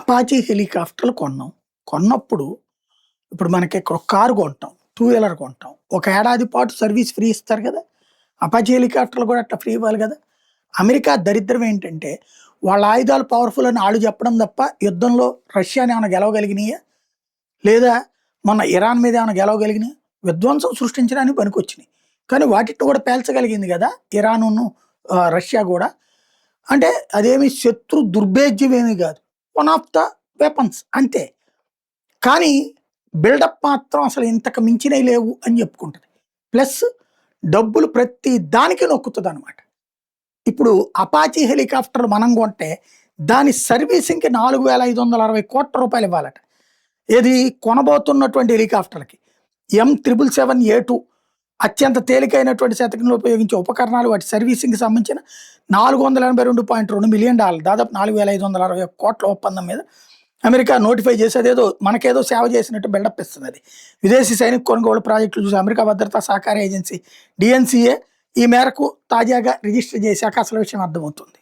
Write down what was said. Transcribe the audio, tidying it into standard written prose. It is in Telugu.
అపాచీ హెలికాప్టర్లు కొన్నాం. కొన్నప్పుడు ఇప్పుడు మనకి ఇక్కడ ఒక కారు కొంటాం. టూ వీలర్ కొంటాం. ఒక ఏడాది పాటు సర్వీస్ ఫ్రీ ఇస్తారు కదా! అపాచీ హెలికాప్టర్లు కూడా అట్లా ఫ్రీ ఇవ్వాలి కదా! అమెరికా దరిద్రం ఏంటంటే వాళ్ళ ఆయుధాలు పవర్‌ఫుల్ అని ఆళ్ళు చెప్పడం తప్ప యుద్ధంలో రష్యాని ఏమైనా గెలవగలిగినాయా? లేదా మొన్న ఇరాన్ మీద ఏమైనా గెలవగలిగినాయా? విధ్వంసం సృష్టించడానికి పనికొచ్చినాయి. కానీ వాటిని కూడా పేల్చగలిగింది కదా! ఇరానును రష్యా కూడా. అంటే అదేమి శత్రు దుర్భేద్యం ఏమీ కాదు. వన్ ఆఫ్ ద వెపన్స్ అంతే. కానీ బిల్డప్ మాత్రం అసలు ఇంతకు మించినవి లేవు అని చెప్పుకుంటది. ప్లస్ డబ్బులు ప్రతి దానికి నొక్కుతదనమాట. ఇప్పుడు అపాచీ హెలికాప్టర్లు మనం కొంటే దాని సర్వీసింగ్‌కి రూ. 4,560,00,00,000 ఇవ్వాలట. ఏది కొనబోతున్నటువంటి హెలికాప్టర్‌లకి. M777A2 అత్యంత తేలికైనటువంటి శతకంలో ఉపయోగించే ఉపకరణాలు వాటి సర్వీసింగ్‌కి సంబంధించిన $482.2 మిలియన్ దాదాపు 4,561,00,00,000 ఒప్పందం మీద అమెరికా నోటిఫై చేసి అదేదో మనకేదో సేవ చేసినట్టు బిల్డప్ ఇస్తున్నది. విదేశీ సైనిక కొనుగోలు ప్రాజెక్టులు చూసి అమెరికా భద్రతా సహకార ఏజెన్సీ DNCA ఈ మేరకు తాజాగా రిజిస్టర్ చేశాక అసలు విషయం అర్థమవుతుంది.